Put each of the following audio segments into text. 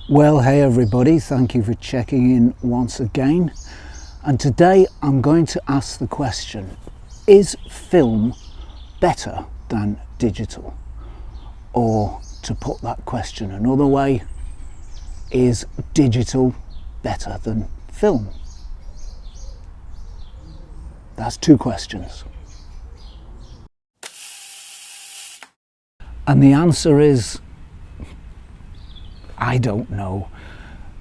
Well, hey everybody, thank you for checking in once again. And today I'm going to ask the question, is film better than digital? Or to put that question another way, is digital better than film? That's two questions. And the answer is, I don't know.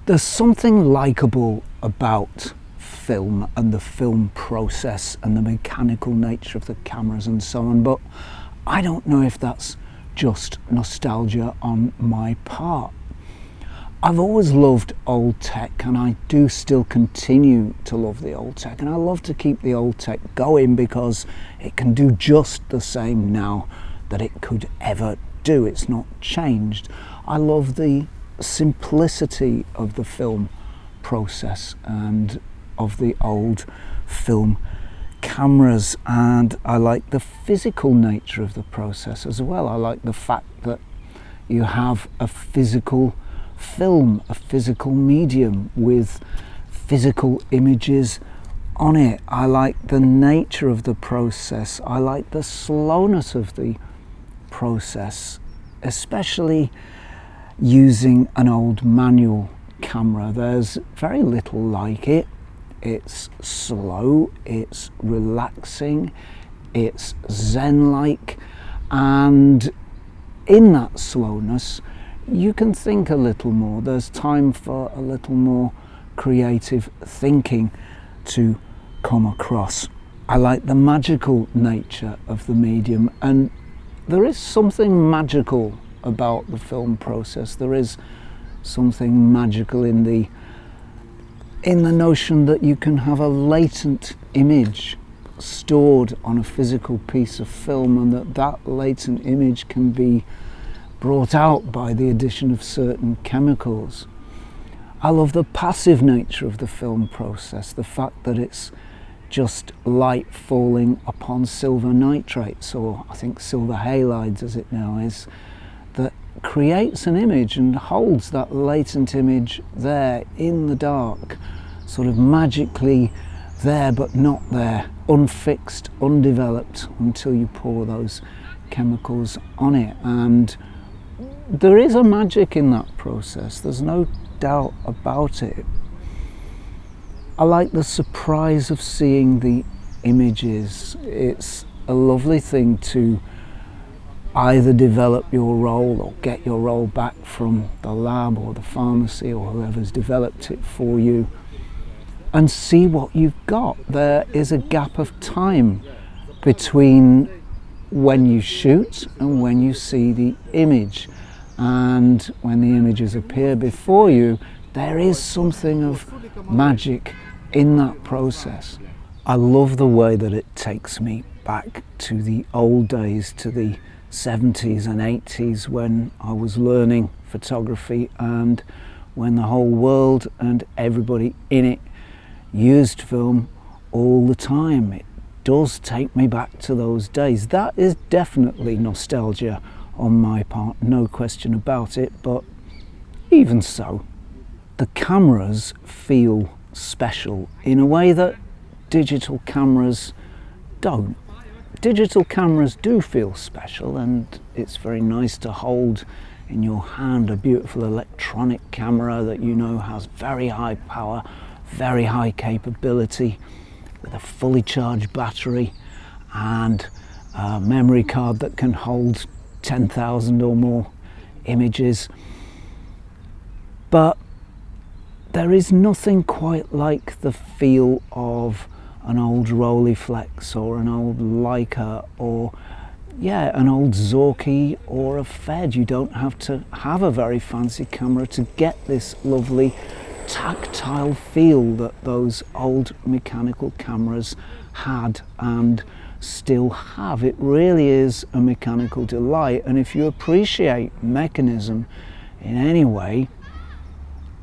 There's something likeable about film and the film process and the mechanical nature of the cameras and so on, but I don't know if that's just nostalgia on my part. I've always loved old tech, and I do still continue to love the old tech, and I love to keep the old tech going because it can do just the same now that it could ever do. It's not changed. I love the simplicity of the film process and of the old film cameras, and I like the physical nature of the process as well. I like the fact that you have a physical film, a physical medium with physical images on it. I like the nature of the process. I like the slowness of the process, especially using an old manual camera. There's very little like it. It's slow, it's relaxing, it's zen-like, and in that slowness you can think a little more. There's time for a little more creative thinking to come across. I like the magical nature of the medium, and there is something magical about the film process. There is something magical in the notion that you can have a latent image stored on a physical piece of film, and that latent image can be brought out by the addition of certain chemicals. I love the passive nature of the film process, the fact that it's just light falling upon silver nitrates, or I think silver halides as it now is, that creates an image and holds that latent image there in the dark, sort of magically there but not there, unfixed, undeveloped, until you pour those chemicals on it. And there is a magic in that process, there's no doubt about it. I like the surprise of seeing the images. It's a lovely thing to either develop your role or get your role back from the lab or the pharmacy or whoever's developed it for you and see what you've got. There is a gap of time between when you shoot and when you see the image, and when the images appear before you, there is something of magic in that process. I love the way that it takes me back to the old days, to the 70s and 80s, when I was learning photography and when the whole world and everybody in it used film all the time. It does take me back to those days. That is definitely nostalgia on my part, no question about it, but even so, the cameras feel special in a way that digital cameras don't. Digital cameras do feel special, and it's very nice to hold in your hand a beautiful electronic camera that you know has very high power, very high capability, with a fully charged battery and a memory card that can hold 10,000 or more images. But there is nothing quite like the feel of an old Rolleiflex or an old Leica or an old Zorky or a Fed. You don't have to have a very fancy camera to get this lovely tactile feel that those old mechanical cameras had and still have. It really is a mechanical delight, and if you appreciate mechanism in any way,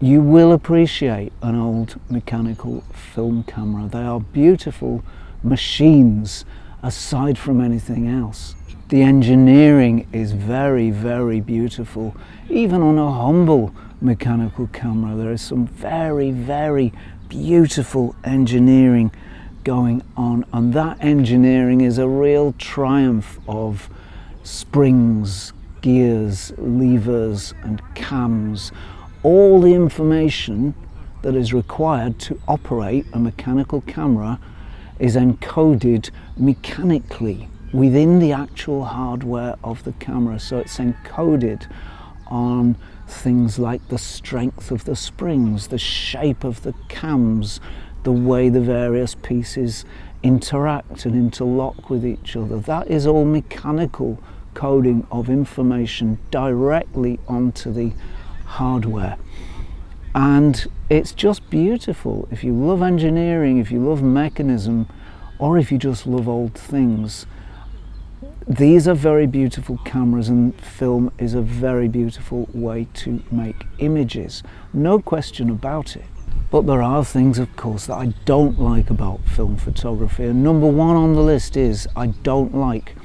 you will appreciate an old mechanical film camera. They are beautiful machines aside from anything else. The engineering is very, very beautiful, even on a humble mechanical camera. There is some very, very beautiful engineering going on, and that engineering is a real triumph of springs, gears, levers and cams. All the information that is required to operate a mechanical camera is encoded mechanically within the actual hardware of the camera. So it's encoded on things like the strength of the springs, the shape of the cams, the way the various pieces interact and interlock with each other. That is all mechanical coding of information directly onto the hardware. And it's just beautiful. If you love engineering, if you love mechanism, or if you just love old things, these are very beautiful cameras, and film is a very beautiful way to make images. No question about it. But there are things, of course, that I don't like about film photography. And number one on the list is I don't like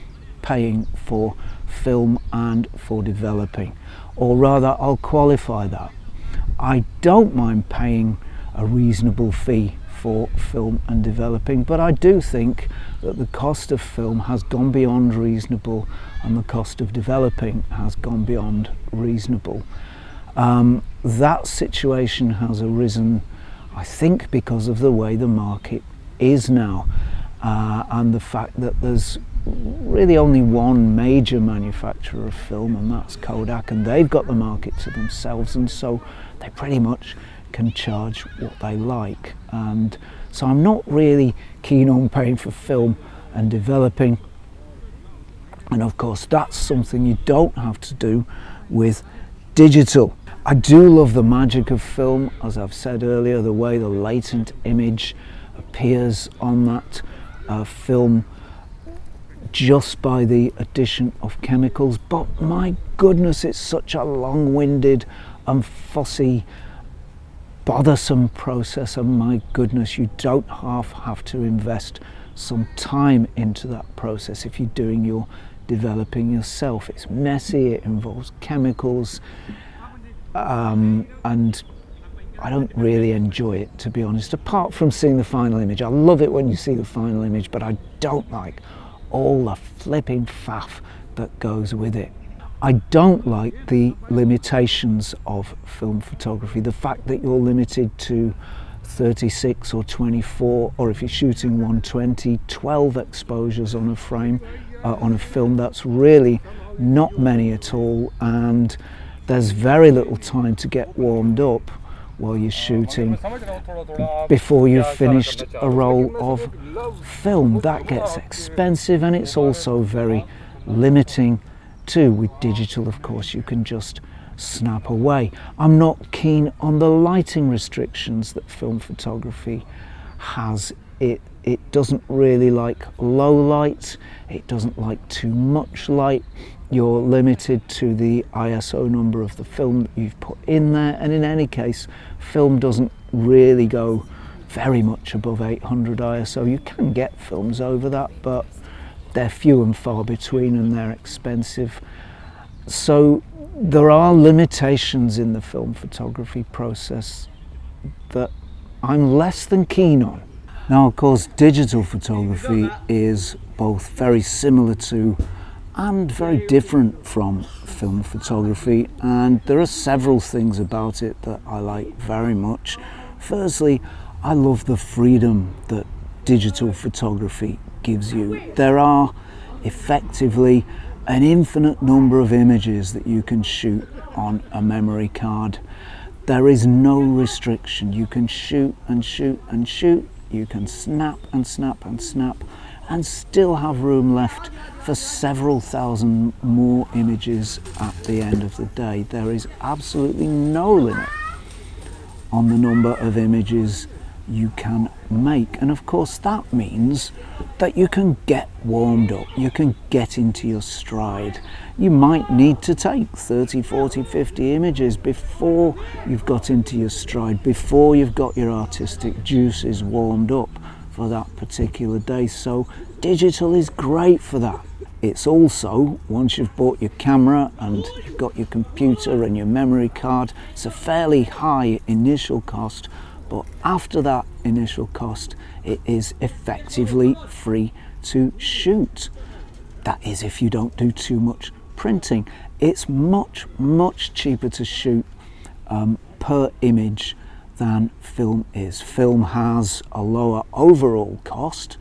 paying for film and for developing. Or rather, I'll qualify that. I don't mind paying a reasonable fee for film and developing, but I do think that the cost of film has gone beyond reasonable and the cost of developing has gone beyond reasonable. That situation has arisen, I think, because of the way the market is now, and the fact that there's really only one major manufacturer of film, and that's Kodak, and they've got the market to themselves, and so they pretty much can charge what they like. And so I'm not really keen on paying for film and developing, and of course that's something you don't have to do with digital. I do love the magic of film, as I've said earlier, the way the latent image appears on that film just by the addition of chemicals. But my goodness, it's such a long-winded and fussy, bothersome process, and my goodness, you don't have to invest some time into that process if you're doing your developing yourself. It's messy, it involves chemicals, and I don't really enjoy it, to be honest, apart from seeing the final image. I love it when you see the final image, but I don't like all the flipping faff that goes with it. I don't like the limitations of film photography, the fact that you're limited to 36 or 24, or if you're shooting 120, 12 exposures on a frame, on a film. That's really not many at all, and there's very little time to get warmed up while you're shooting before you've finished a roll of film. That gets expensive, and it's also very limiting too. With digital, of course, you can just snap away. I'm not keen on the lighting restrictions that film photography has. It doesn't really like low light, it doesn't like too much light. You're limited to the ISO number of the film that you've put in there, and in any case, film doesn't really go very much above 800 ISO. You can get films over that, but they're few and far between, and they're expensive. So there are limitations in the film photography process that I'm less than keen on. Now, of course, digital photography is both very similar to and very different from film photography, and there are several things about it that I like very much. Firstly, I love the freedom that digital photography gives you. There are effectively an infinite number of images that you can shoot on a memory card. There is no restriction. You can shoot and shoot and shoot. You can snap and snap and snap and still have room left for several thousand more images at the end of the day. There is absolutely no limit on the number of images you can make, and of course that means that you can get warmed up, you can get into your stride. You might need to take 30, 40, 50 images before you've got into your stride, before you've got your artistic juices warmed up for that particular day. So digital is great for that. It's also, once you've bought your camera and you've got your computer and your memory card, it's a fairly high initial cost, but after that initial cost, it is effectively free to shoot. That is if you don't do too much printing. It's much, much cheaper to shoot per image than film is. Film has a lower overall cost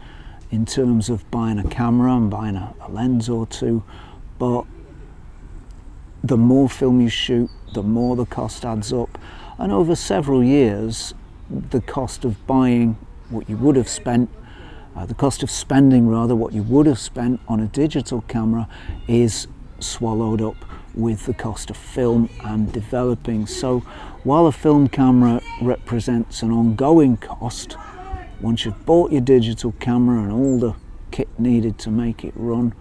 in terms of buying a camera and buying a lens or two, but the more film you shoot, the more the cost adds up. And over several years, the cost of buying what you would have spent, the cost of spending rather, what you would have spent on a digital camera is swallowed up with the cost of film and developing. So while a film camera represents an ongoing cost, once you've bought your digital camera and all the kit needed to make it run,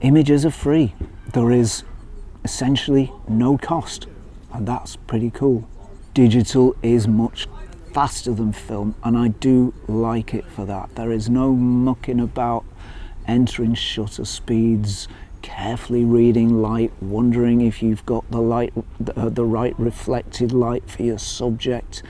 images are free. There is essentially no cost, and that's pretty cool. Digital is much faster than film, and I do like it for that. There is no mucking about, entering shutter speeds, carefully reading light, wondering if you've got the right reflected light for your subject,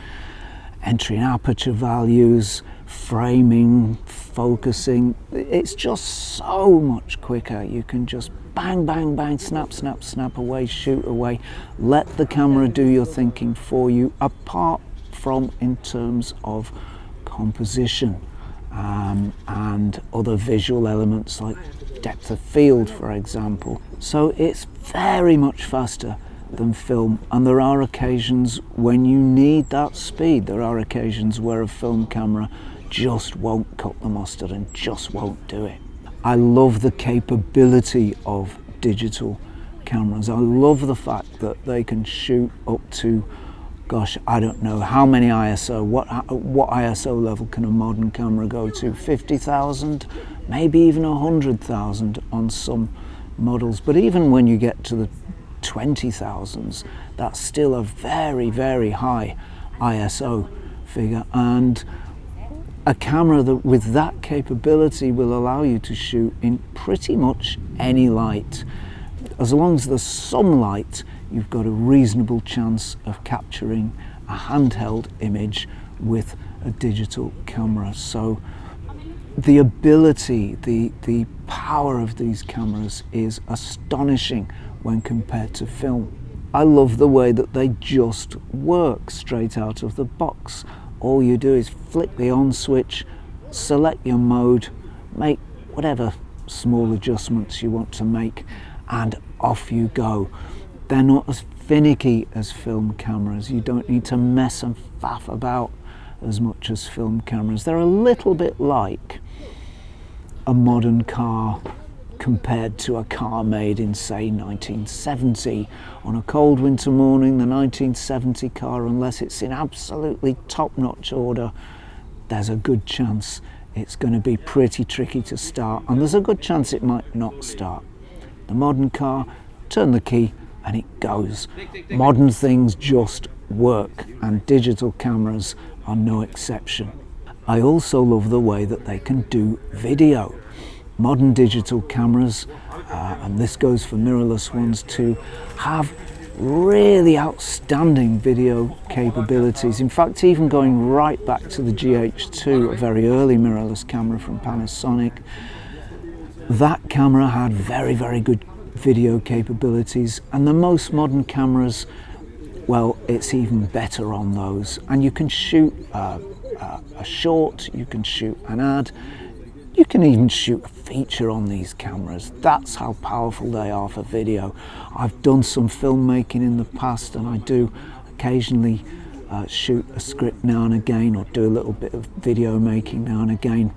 entering aperture values, framing, focusing. It's just so much quicker. You can just bang, bang, bang, snap, snap, snap away, shoot away. Let the camera do your thinking for you, apart from in terms of composition and other visual elements like depth of field, for example. So it's very much faster than film, and there are occasions when you need that speed. There are occasions where a film camera just won't cut the mustard and just won't do it. I love the capability of digital cameras. I love the fact that they can shoot up to, gosh, I don't know how many ISO, what ISO level can a modern camera go to? 50,000, maybe even 100,000 on some models. But even when you get to the 20,000s, that's still a very, very high ISO figure, and a camera that with that capability will allow you to shoot in pretty much any light. As long as there's some light, you've got a reasonable chance of capturing a handheld image with a digital camera. So the ability, the power of these cameras is astonishing when compared to film. I love the way that they just work straight out of the box. All you do is flick the on switch, select your mode, make whatever small adjustments you want to make, and off you go. They're not as finicky as film cameras. You don't need to mess and faff about as much as film cameras. They're a little bit like a modern car compared to a car made in, say, 1970. On a cold winter morning, the 1970 car, unless it's in absolutely top-notch order, there's a good chance it's going to be pretty tricky to start, and there's a good chance it might not start. The modern car, turn the key and it goes. Modern things just work, and digital cameras are no exception. I also love the way that they can do video. Modern digital cameras, and this goes for mirrorless ones too, have really outstanding video capabilities. In fact, even going right back to the GH2, a very early mirrorless camera from Panasonic, that camera had very, very good video capabilities, and the most modern cameras, well, it's even better on those. And you can shoot a short, you can shoot an ad, you can even shoot a feature on these cameras. That's how powerful they are for video. I've done some filmmaking in the past, and I do occasionally shoot a script now and again, or do a little bit of video making now and again.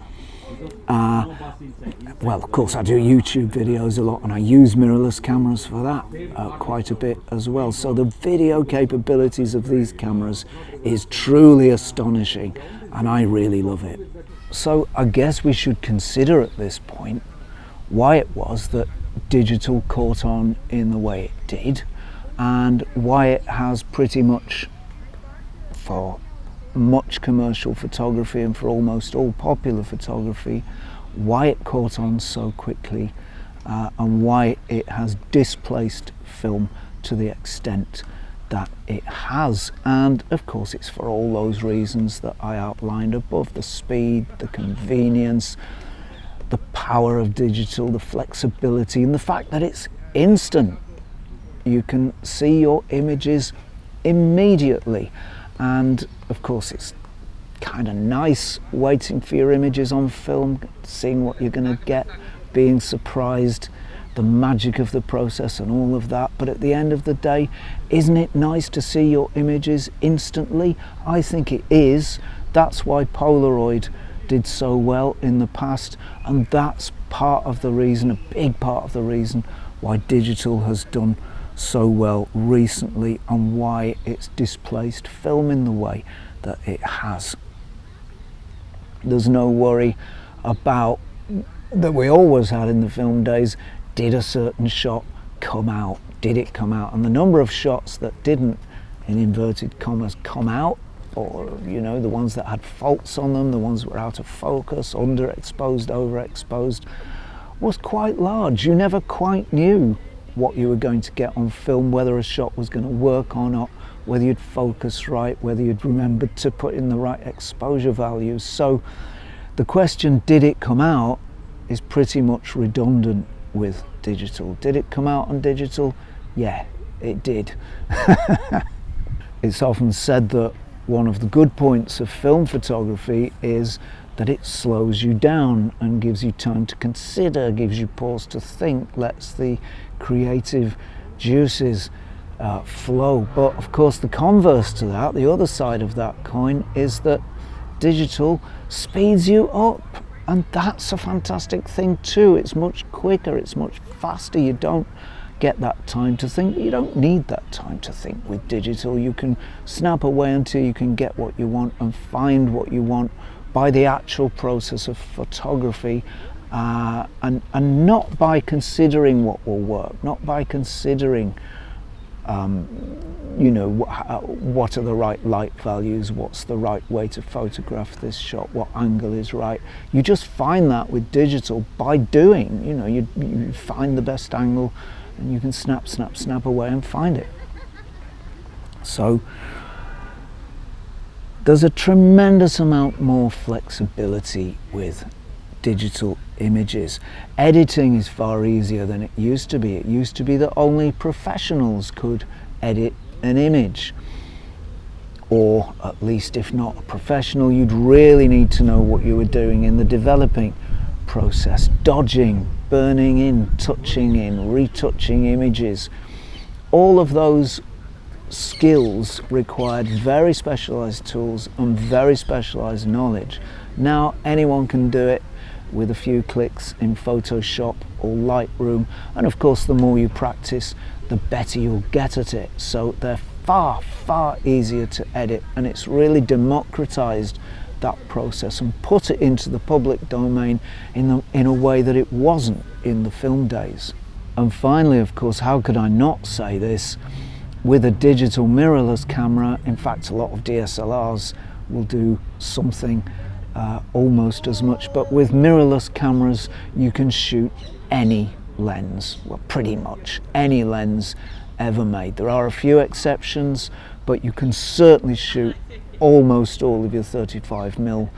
Well, of course I do YouTube videos a lot, and I use mirrorless cameras for that quite a bit as well. So the video capabilities of these cameras is truly astonishing, and I really love it. So I guess we should consider at this point why it was that digital caught on in the way it did, and why it has pretty much, for much commercial photography and for almost all popular photography, why it caught on so quickly, and why it has displaced film to the extent that it has. And of course it's for all those reasons that I outlined above: the speed, the convenience, the power of digital, the flexibility, and the fact that it's instant. You can see your images immediately, and of course it's kind of nice waiting for your images on film, seeing what you're going to get, being surprised, the magic of the process and all of that. But at the end of the day, isn't it nice to see your images instantly? I think it is. That's why Polaroid did so well in the past, and that's part of the reason, a big part of the reason, why digital has done so well recently, and why it's displaced film in the way that it has. There's no worry about that we always had in the film days: did a certain shot come out? Did it come out? And the number of shots that didn't, in inverted commas, come out, or you know, the ones that had faults on them, the ones that were out of focus, underexposed, overexposed, was quite large. You never quite knew what you were going to get on film, whether a shot was going to work or not, whether you'd focus right, whether you'd remembered to put in the right exposure values. So the question, did it come out, is pretty much redundant with digital. Did it come out on digital? Yeah, it did. It's often said that one of the good points of film photography is that it slows you down and gives you time to consider, gives you pause to think, lets the creative juices flow. But of course the converse to that, the other side of that coin, is that digital speeds you up, and that's a fantastic thing too. It's much quicker, it's much faster. You don't get that time to think. You don't need that time to think with digital. You can snap away until you can get what you want and find what you want by the actual process of photography, and not by considering what will work, not by considering you know, what are the right light values, what's the right way to photograph this shot, what angle is right. You just find that with digital by doing. You know, you find the best angle and you can snap away and find it. So there's a tremendous amount more flexibility with digital images. Editing is far easier than it used to be. It used to be that only professionals could edit an image, or at least if not a professional, you'd really need to know what you were doing in the developing process, dodging, burning in, touching in, retouching images. All of those skills required very specialized tools and very specialized knowledge. Now anyone can do it with a few clicks in Photoshop or Lightroom, and of course the more you practice, the better you'll get at it. So they're far easier to edit, and it's really democratized that process and put it into the public domain in a way that it wasn't in the film days. And finally, of course, how could I not say this, with a digital mirrorless camera, in fact a lot of DSLRs will do something almost as much, but with mirrorless cameras you can shoot any lens, well pretty much any lens ever made. There are a few exceptions, but you can certainly shoot almost all of your 35mm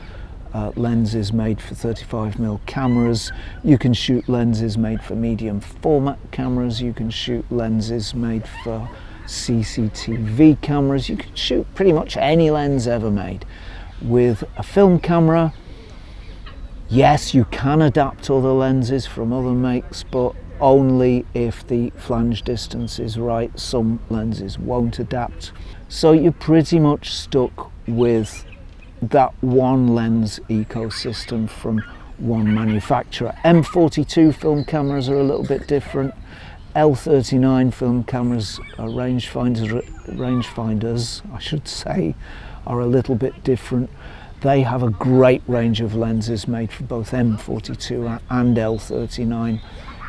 lenses made for 35mm cameras. You can shoot lenses made for medium format cameras, you can shoot lenses made for CCTV cameras, you can shoot pretty much any lens ever made. With a film camera, yes, you can adapt other lenses from other makes, but only if the flange distance is right. Some lenses won't adapt. So you're pretty much stuck with that one lens ecosystem from one manufacturer. M42 film cameras are a little bit different. L39 film cameras, rangefinders, I should say, are a little bit different. They have a great range of lenses made for both M42 and L39,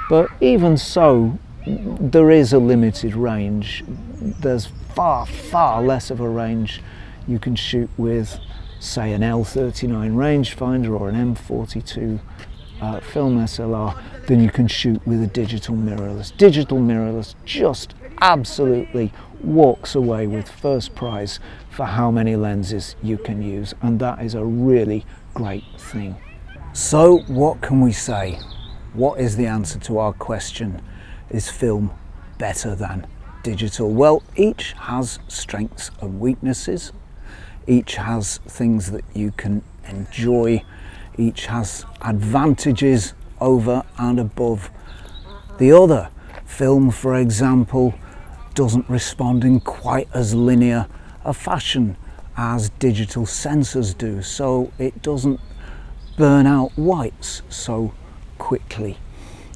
but even so, there is a limited range. There's far less of a range you can shoot with, say, an L39 rangefinder or an M42 film SLR than you can shoot with a digital mirrorless. Digital mirrorless just absolutely walks away with first prize for how many lenses you can use, and that is a really great thing. So what can we say? What is the answer to our question, is film better than digital? Well, each has strengths and weaknesses, each has things that you can enjoy, each has advantages over and above the other. Film, for example, doesn't respond in quite as linear a fashion as digital sensors do, so it doesn't burn out whites so quickly.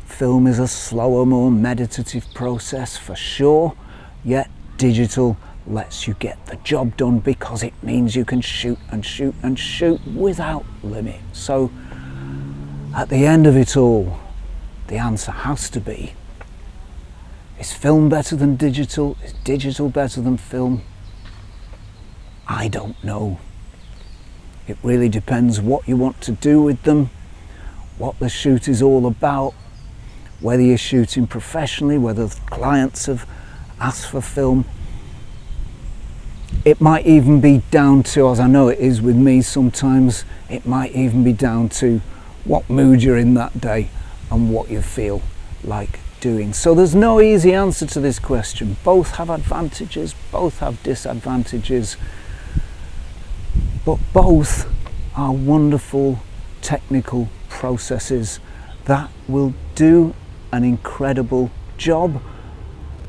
Film is a slower, more meditative process for sure, yet digital lets you get the job done because it means you can shoot and shoot and shoot without limit. So at the end of it all, the answer has to be, is film better than digital? Is digital better than film? I don't know. It really depends what you want to do with them, what the shoot is all about, whether you're shooting professionally, whether clients have asked for film. It might even be down to, as I know it is with me sometimes, it might even be down to what mood you're in that day and what you feel like doing. So there's no easy answer to this question. Both have advantages, both have disadvantages, but both are wonderful technical processes that will do an incredible job,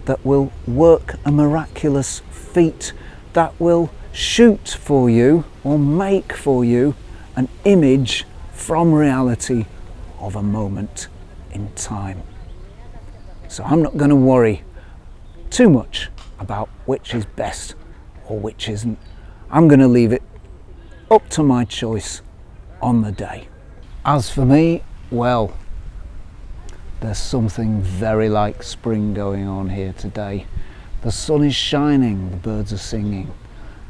that will work a miraculous feat, that will shoot for you or make for you an image from reality of a moment in time. So I'm not going to worry too much about which is best or which isn't. I'm going to leave it up to my choice on the day. As for me, well, there's something very like spring going on here today. The sun is shining, the birds are singing,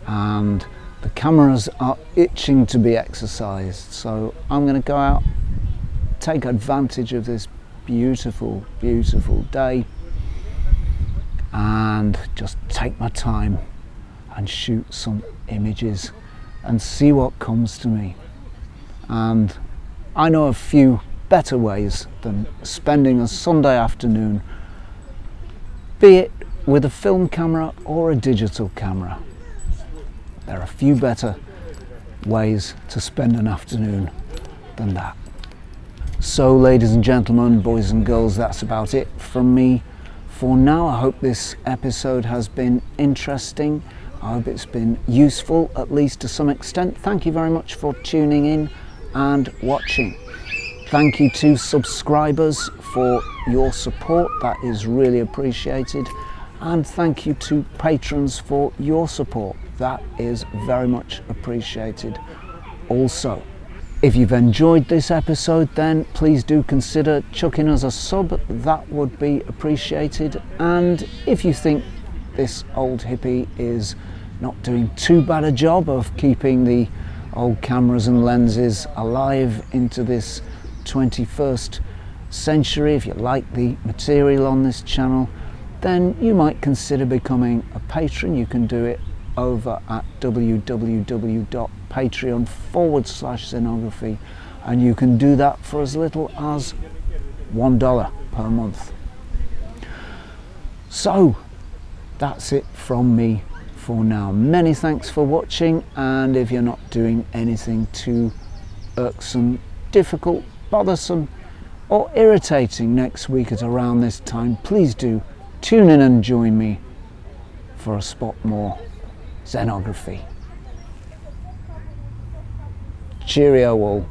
and the cameras are itching to be exercised. So I'm going to go out, take advantage of this beautiful, beautiful day, and just take my time and shoot some images and see what comes to me. And I know a few better ways than spending a Sunday afternoon, be it with a film camera or a digital camera. There are a few better ways to spend an afternoon than that. So ladies and gentlemen, boys and girls, that's about it from me for now. I hope this episode has been interesting. I hope it's been useful, at least to some extent. Thank you very much for tuning in and watching. Thank you to subscribers for your support, that is really appreciated. And thank you to patrons for your support, that is very much appreciated also. If you've enjoyed this episode, then please do consider chucking us a sub, that would be appreciated. And if you think this old hippie is not doing too bad a job of keeping the old cameras and lenses alive into this 21st century, if you like the material on this channel, then you might consider becoming a patron. You can do it over at www.patreon.com/Zenography, and you can do that for as little as $1 per month. So that's it from me for now. Many thanks for watching, and if you're not doing anything too irksome, difficult, bothersome or irritating next week at around this time, please do tune in and join me for a spot more Zenography. Cheerio all.